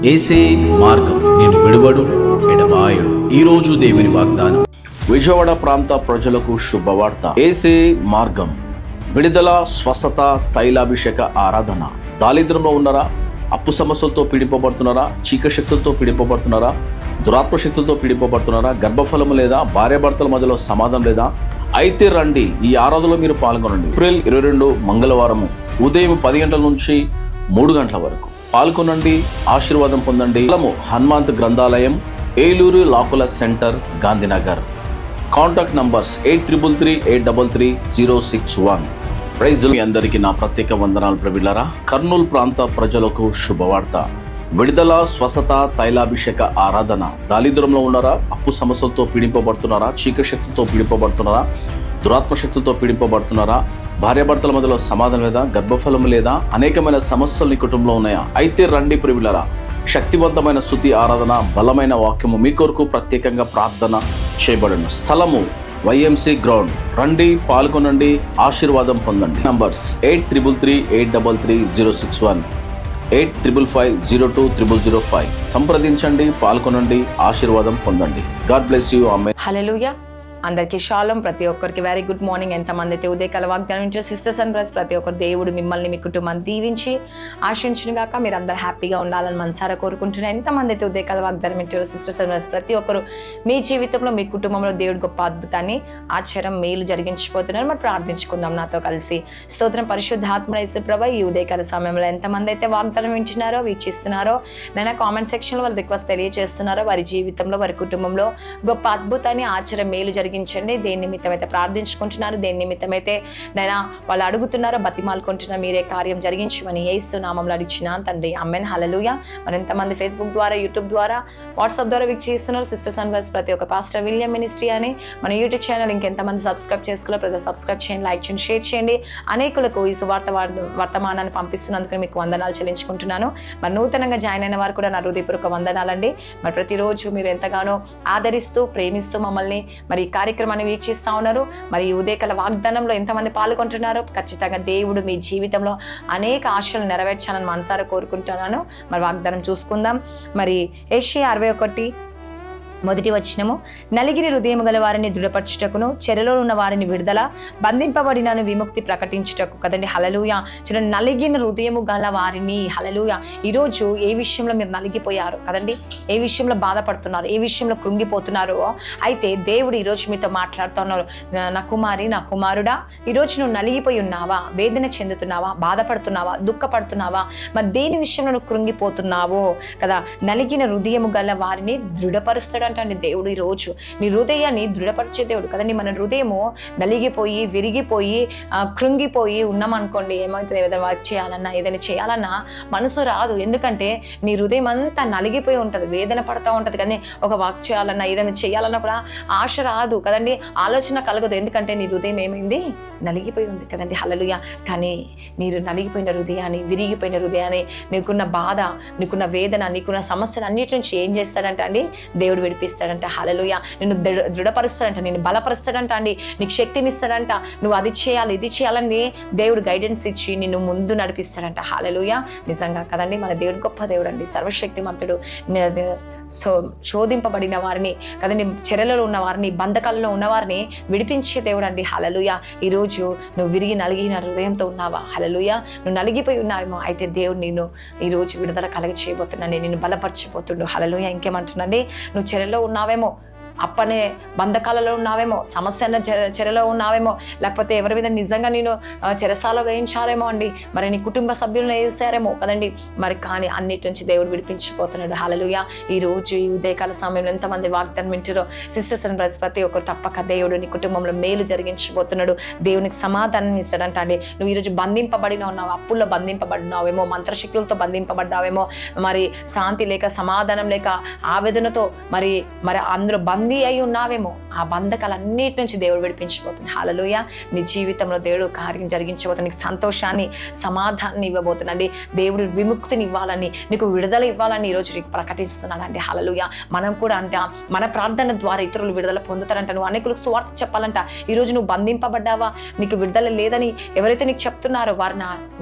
ఏసే మార్గం నేను విడువడు ఎడబాయడు. ఈరోజు దేవుని వాగ్దానం. విజయవాడ ప్రాంత ప్రజలకు శుభవార్త. ఏసే మార్గం విడుదల, స్వస్థత, తైలాభిషేక ఆరాధన. దారిద్ర్యంలో ఉన్నారా? అప్పు సమస్యలతో పీడింపబడుతున్నారా? చీకటి శక్తులతో పీడింపబడుతున్నారా? దురాత్మ శక్తులతో పీడింపబడుతున్నారా? గర్భఫలము లేదా? భార్యాభర్తల మధ్యలో సమాధానం లేదా? అయితే రండి, ఈ ఆరాధనలో మీరు పాల్గొనండి. ఏప్రిల్ 22 మంగళవారము ఉదయం 10 గంటల నుంచి 3 గంటల వరకు పాల్గొనండి, ఆశీర్వాదం పొందండి. హనుమంత్ గ్రంథాలయం, ఏలూరు లాకుల centre, Gandhinagar. Contact numbers 8338333061. Praise. మీ అందరికీ నా ప్రత్యేక వందనాలు ప్రియులారా. కర్నూలు ప్రాంత ప్రజలకు శుభవార్త. విడుదల, స్వస్థత, తైలాభిషేక ఆరాధన. దారిద్ర్యంలో ఉన్నారా? అప్పు సమస్యలతో పీడింపబడుతున్నారా? చీకటి శక్తులతో పీడింపబడుతున్నారా? దురాత్మ శక్తులతో పీడింపబడుతున్నారా? భార్యాభర్తల మధ్యలో సమాధానం లేదా? గర్భఫలం లేదా? అనేకమైన సమస్యలు నీ కుటుంబంలో ఉన్నాయా? అయితే రండి ప్రియులారా. శక్తివంతమైన స్తుతి ఆరాధన, బలమైన వాక్యము మీ కొరకు ప్రత్యేకంగా ప్రార్థన చేయబడును. స్థలము YMC గ్రౌండ్. రండి, పాల్గొనండి, ఆశీర్వాదం పొందండి. నంబర్స్ 8338333061, 85502005. సంప్రదించండి, పాల్గొనండి, ఆశీర్వాదం పొందండి. God bless you. ఆమేన్. హల్లెలూయా. అందరికీ షాሎም. ప్రతి ఒక్కరికి వెరీ గుడ్ మార్నింగ్. ఎంతమంది అయితే ఉదయకాల వాగ్దానం నుంచి సిస్టర్స్ అండ్ బ్రదర్స్, ప్రతి ఒక్కరు దేవుడు మిమ్మల్ని, మీ కుటుంబాన్ని దీవించి ఆశించిన గాక. మీరు అందరూ హ్యాపీగా ఉండాలని మనసారా కోరుకుంటున్నాను. ఎంతమంది అయితే ఉదయకాల వాగ్దానం ఇచ్చారో సిస్టర్స్ అండ్ బ్రదర్స్, ప్రతి ఒక్కరు మీ జీవితంలో, మీ కుటుంబంలో దేవుడు గొప్ప అద్భుతాన్ని, ఆశ్చర్యం, మేలు జరిగించిపోతున్నారు. మరి ప్రార్థించుకుందాం నాతో కలిసి. స్తోత్రం. పరిశుద్ధాత్మ యేసు ప్రభువా, ఈ ఉదయకాల సమయంలో ఎంతమంది అయితే వాగ్దానం వింటున్నారో, వీక్షిస్తున్నారో, నేను కామెంట్ సెక్షన్లో వాళ్ళు రిక్వెస్ట్ తెలియజేస్తున్నారో, వారి జీవితంలో, వారి కుటుంబంలో గొప్ప అద్భుతాన్ని, ఆశ్చర్యం, మేలు జరిగించండి. దేని నిమిత్తం అయితే ప్రార్థించుకుంటున్నారు, దేని నిమిత్తం అయితే నేను వాళ్ళు అడుగుతున్నారో, బతిమాలుకుంటున్నారు, మీరే కార్యం జరిగించమని యేసు నామములో అడిగినాను తండ్రి. ఆమేన్. హల్లెలూయా. మరి ఎంతమంది ఫేస్బుక్ ద్వారా, యూట్యూబ్ ద్వారా, వాట్సాప్ ద్వారా వీక్షిస్తున్నారు సిస్టర్స్ అండ్ బ్రదర్స్, ప్రతి ఒక్క పాస్టర్ విలియం మినిస్ట్రీ అని మన యూట్యూబ్ ఛానల్ ఇంకెంతమంది సబ్స్క్రైబ్ చేసుకోవాలో ప్రతి సబ్స్క్రైబ్ చేయండి, లైక్ చేయండి, షేర్ చేయండి. అనేకులకు ఈ సువార్త వర్తమానాన్ని పంపిస్తున్నందుకు మీకు వందనాలు చెల్లించుకుంటున్నాను. మరి నూతనంగా జాయిన్ అయిన వారు కూడా నా హృదయపూర్వక వందనాలండి. మరి ప్రతిరోజు మీరు ఎంతగానో ఆదరిస్తూ, ప్రేమిస్తూ మమ్మల్ని మరి కార్యక్రమాన్ని వీక్షిస్తూ ఉన్నారు. మరి ఉదయకాల వాగ్దానంలో ఎంతమంది పాల్గొంటున్నారో, ఖచ్చితంగా దేవుడు మీ జీవితంలో అనేక ఆశలు నెరవేర్చాలని మనసారా కోరుకుంటున్నాను. మరి వాగ్దానం చూసుకుందాం. మరి యెషయా 61 మొదటి వచనము, నలిగిన హృదయము గల వారిని దృఢపరచుటకును, చెరలో ఉన్న వారిని విడుదల, బంధింపబడిన విముక్తి ప్రకటించుటకు. కదండి. హల్లెలూయా. చూడండి, నలిగిన హృదయము గల వారిని. హల్లెలూయా. ఈరోజు ఏ విషయంలో మీరు నలిగిపోయారు కదండి, ఏ విషయంలో బాధపడుతున్నారు, ఏ విషయంలో కృంగిపోతున్నారో, అయితే దేవుడు ఈరోజు మీతో మాట్లాడుతున్నారు. నా కుమారి, నా కుమారుడా, ఈరోజు నువ్వు నలిగిపోయి ఉన్నావా? వేదన చెందుతున్నావా? బాధపడుతున్నావా? దుఃఖపడుతున్నావా? మరి దేని విషయంలో నువ్వు కృంగిపోతున్నావో కదా, నలిగిన హృదయము గల వారిని దృఢపరుస్తాడు అంటండి దేవుడు. ఈ రోజు నీ హృదయాన్ని దృఢపరిచే దేవుడు కదండి. మన హృదయము నలిగిపోయి, విరిగిపోయి, కృంగిపోయి ఉన్నామనుకోండి, ఏమవుతుంది? ఏదైనా వర్క్ చేయాలన్నా, ఏదైనా చేయాలన్నా మనసు రాదు. ఎందుకంటే నీ హృదయం అంతా నలిగిపోయి ఉంటుంది, వేదన పడుతూ ఉంటుంది. కానీ ఒక వర్క్ చేయాలన్నా, ఏదైనా చేయాలన్నా కూడా ఆశ రాదు కదండి, ఆలోచన కలగదు. ఎందుకంటే నీ హృదయం ఏమైంది? నలిగిపోయి ఉంది కదండి. హల్లెలూయా. కానీ మీరు నలిగిపోయిన హృదయాన్ని, విరిగిపోయిన హృదయాన్ని, నీకున్న బాధ, నీకున్న వేదన, నీకున్న సమస్యలు అన్నిటి నుంచి ఏం చేస్తాడంట అండి? దేవుడు విడిపిస్తాడంట. హల్లెలూయా. నిన్ను దృఢపరుస్తాడంట, నిన్ను బలపరుస్తాడంట అండి, నీకు శక్తిని ఇస్తాడంట. నువ్వు అది చేయాలి, ఇది చేయాలని దేవుడు గైడెన్స్ ఇచ్చి నిన్ను ముందు నడిపిస్తాడంట. హల్లెలూయా. నిజంగా కదండి, మన దేవుడు గొప్ప దేవుడు అండి, సర్వశక్తిమంతుడు. శోధింపబడిన వారిని కదండి, చెరలలో ఉన్న వారిని, బంధకాలలో ఉన్న వారిని విడిపించే దేవుడు అండి. హల్లెలూయా. ఈరోజు నువ్వు విరిగి నలిగిన హృదయంతో ఉన్నావా? హల్లెలూయా. నువ్వు నలిగిపోయి ఉన్నావేమో, అయితే దేవుడు నిన్ను ఈరోజు విడుదల కలగ చేయబోతున్నాను, నిన్ను బలపరచబోతుండు. హల్లెలూయా. ఇంకేమంటున్నాండి? నువ్వు చెరలో ఉన్నావేమో, అప్పనే బంధకాలలో ఉన్నావేమో, సమస్య చెరలో ఉన్నావేమో, లేకపోతే ఎవరి మీద నిజంగా నేను చెరసాల వేయించారేమో అండి, మరి నీ కుటుంబ సభ్యులను వేసారేమో కదండి. మరి కానీ అన్నిటి నుంచి దేవుడు విడిపించిపోతున్నాడు. హల్లెలూయా. ఈ రోజు ఈ ఉదయకాల సమయంలో ఎంతమంది వాగ్దానం వింటారో సిస్టర్స్ అండ్ బ్రదర్స్, ప్రతి ఒక్కరు తప్పక దేవుడు నీ కుటుంబంలో మేలు జరిగించబోతున్నాడు. దేవునికి సమాధానం ఇస్తాడంట అండి. నువ్వు ఈరోజు బంధింపబడిన ఉన్నావు, అప్పుల్లో బంధింపబడినావేమో, మంత్రశక్తులతో బంధింపబడ్డావేమో, మరి శాంతి లేక, సమాధానం లేక, ఆవేదనతో మరి అందులో బందీ అయి ఉన్నావేమో, ఆ బంధకాలన్నిటి నుంచి దేవుడు విడిపించబోతుంది. హల్లెలూయా. నీ జీవితంలో దేవుడు కార్యం జరిగించబోతుంది. నీకు సంతోషాన్ని, సమాధానాన్ని ఇవ్వబోతుందండి. దేవుడు విముక్తిని ఇవ్వాలని, నీకు విడుదల ఇవ్వాలని ఈరోజు నీకు ప్రకటిస్తున్నానండి. హల్లెలూయా. మనం కూడా అంట మన ప్రార్థన ద్వారా ఇతరులు విడుదల పొందుతారంట. నువ్వు అనేకులకు సువార్త చెప్పాలంట. ఈరోజు నువ్వు బంధింపబడ్డావా, నీకు విడుదల లేదని ఎవరైతే నీకు చెప్తున్నారో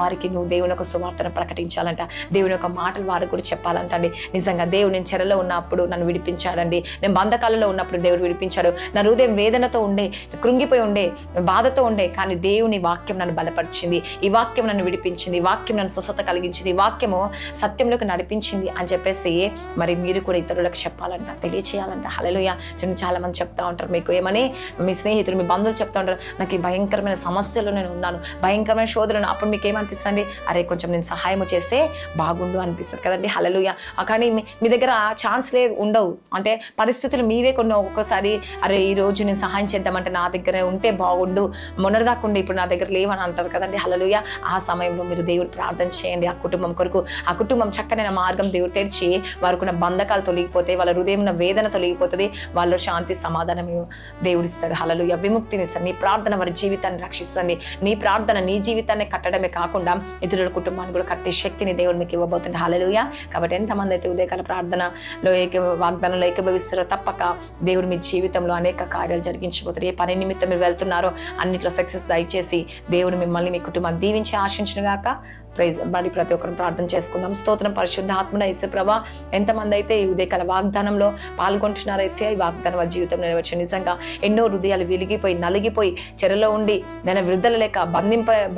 వారికి నువ్వు దేవుని యొక్క సువార్తను ప్రకటించాలంట. దేవుని యొక్క మాటలు వారికి కూడా చెప్పాలంట అండి. నిజంగా దేవుడు నేను చెరలో ఉన్నప్పుడు నన్ను విడిపించాడండి, నేను బంధకాలలో ఉన్నప్పుడు దేవుడు విడిపించాడు, నా హృదయం వేదనతో ఉండే, కృంగిపోయి ఉండే, బాధతో ఉండే, కానీ దేవుని వాక్యం నన్ను బలపరిచింది, ఈ వాక్యం నన్ను విడిపించింది, ఈ వాక్యం నన్ను స్వస్థత కలిగించింది, ఈ వాక్యము సత్యంలోకి నడిపించింది అని చెప్పేసి మరి మీరు కూడా ఇతరులకు చెప్పాలంట, తెలియచేయాలంట. హల్లెలూయా. చాలా మంది చెప్తా ఉంటారు మీకు ఏమని, మీ స్నేహితులు, మీ బంధువులు చెప్తా ఉంటారు, నాకు ఈ భయంకరమైన సమస్యలు నేను ఉన్నాను, భయంకరమైన శోధనలు. అప్పుడు మీకు ఏమనిపిస్తుంది? అరే కొంచెం నేను సహాయం చేస్తే బాగుండు అనిపిస్తుంది కదండి. హల్లెలూయా. కానీ మీ దగ్గర ఛాన్స్ లేదు, ఉండవు, అంటే పరిస్థితులు మీవే కొన్ని ఒక్కొక్కసారి అరే ఈ రోజు నేను సహాయం చేద్దామంటే నా దగ్గర ఉంటే బాగుండు, మొన్నటిదాకుండి ఇప్పుడు నా దగ్గర లేవని అంటారు కదండి. హల్లెలూయా. ఆ సమయంలో మీరు దేవుడు ప్రార్థన చేయండి ఆ కుటుంబం కొరకు. ఆ కుటుంబం చక్కనైన మార్గం దేవుడు తెరిచి వారికి బంధకాలు తొలగిపోతే, వాళ్ళ హృదయం వేదన తొలగిపోతుంది, వాళ్ళ శాంతి సమాధానం దేవుడిస్తాడు. హల్లెలూయా. విముక్తినిస్తాడు. నీ ప్రార్థన వారి జీవితాన్ని రక్షిస్తుంది. నీ ప్రార్థన నీ జీవితాన్ని కట్టడమే కాకుండా ఇతరుల కుటుంబాన్ని కూడా కట్టే శక్తిని దేవుడు మీకు ఇవ్వబోతుంది. హల్లెలూయా. కాబట్టి ఎంతమంది అయితే ఉదయకాల ప్రార్థనలో వాగ్దానంలో ఏకీభవిస్తారో తప్పక దేవుడు మీ జీవితంలో అనేక కార్యాలు జరిగించబోతారు. ఏ పని నిమిత్తం మీరు వెళ్తున్నారో అన్నిట్లో సక్సెస్ దయచేసి దేవుడు మిమ్మల్ని మీ కుటుంబాన్ని దీవించి ఆశించును గాక. మరి ప్రతి ఒక్కరు ప్రార్థన చేసుకుందాం. స్తోత్రం పరిశుద్ధ ఆత్మన యేసుప్రభా, ఎంతమంది అయితే ఈ ఉదయకాల వాగ్దానంలో పాల్గొంటున్నారో యేసయ్యా, ఈ వాగ్దానం వారి జీవితం నెరవేర్చు. నిజంగా ఎన్నో హృదయాలు వెలిగిపోయి నలిగిపోయి చెరలో ఉండి నేను విడుదల లేక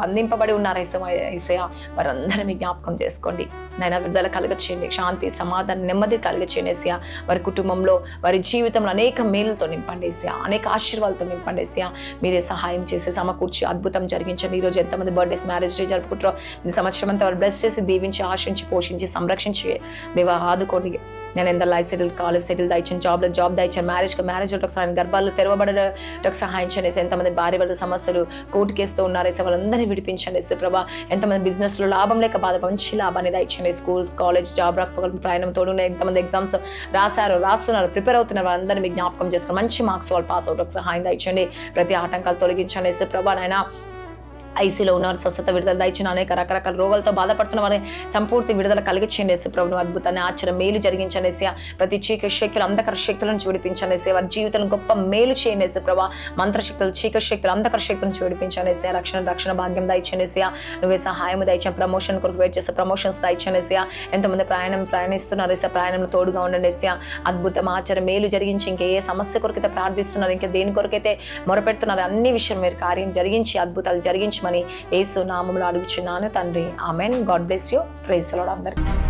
బంధింపబడి ఉన్నారు యేసయ్యా, వారందరూ మీ జ్ఞాపకం చేసుకోండి. నైనా విడుదల కలుగచేయండి, శాంతి సమాధానం నెమ్మది కలుగచేయండి యేసయ్యా. వారి కుటుంబంలో వారి జీవితంలో అనేక మేలుతో నింపండి యేసయ్యా, అనేక ఆశీర్వాదాలతో నింపండి యేసయ్యా. మీరే సహాయం చేసి సమకూర్చి అద్భుతం జరిగించండి. ఈరోజు ఎంతమంది బర్త్డేస్, మ్యారేజ్ డే జరుపుకుంటారో ఈ సంవత్సరం అంతా వారు బ్లెస్ చేసి దీవించి ఆశించి పోషించి సంరక్షించి దేవా ఆదుకోండి. నేను ఎందరు లైఫ్ సెటిల్, కాలేజ్ సెటిల్ దయచండి, జాబ్ దయచండి, మ్యారేజ్ సహాయం, గర్భాలు తెరవబడటకు సహాయం చేయండి. ఎంతమంది భార్య భర్త సమస్యలు కోర్టు కేసుతో ఉన్నారు వాళ్ళందరినీ విడిపించండి ప్రభా. ఎంతమంది బిజినెస్ లో లాభం లేక మంచి లాభాన్ని దయచండి. స్కూల్స్, కాలేజ్, జాబ్ రాకపోవడం, ప్రయాణం తోడు ఎంతమంది ఎగ్జామ్స్ రాస్తున్నారు, ప్రిపేర్ అవుతున్నారు, వాళ్ళందరినీ మీకు జ్ఞాపకం చేసుకుని మంచి మార్క్స్ వాళ్ళు పాస్ అవుట్ సహాయం దయచండి. ప్రతి ఆటంకాలు తొలగించండి ప్రభా. నాయనా ఐసీలో ఉన్నారు, స్వస్థత విడుదల దయచిన అనేక రకరకాల రోగాలతో బాధపడుతున్న వారిని సంపూర్తి విడుదల కలిగించండి ప్రభును. అద్భుతాన్ని ఆశ్చర్య మేలు జరిగించండి. ప్రతి చీకటి శక్తులు, అంధకర శక్తుల నుంచి విడిపించండి. వారి జీవితం గొప్ప మేలు చేయండి ప్రభా. మంత్రశక్తులు, చీకటి శక్తులు, అంధకర శక్తుల నుంచి విడిపించండి. రక్షణ భాగ్యం దయచండి. నువ్వే సహాయం దయచండి. ప్రమోషన్ కొరకు వెయిట్ చేసే ప్రమోషన్స్ దయచండి. ఎంతమంది ప్రయాణిస్తున్నారు ప్రయాణంలో తోడుగా ఉండండి. అద్భుతం ఆశ్చర్య మేలు జరిగించి ఇంకా ఏ సమస్య కొరకైతే ప్రార్థిస్తున్నారు, ఇంకా దేని కొరకైతే మొరపెడుతున్నారు, అన్ని విషయం మీరు కార్యం జరిగించి అద్భుతాలు జరిగించమని యేసు నామములో అడుగుచున్నాను తండ్రి. Amen. God bless you. Praise the Lord అందరికీ.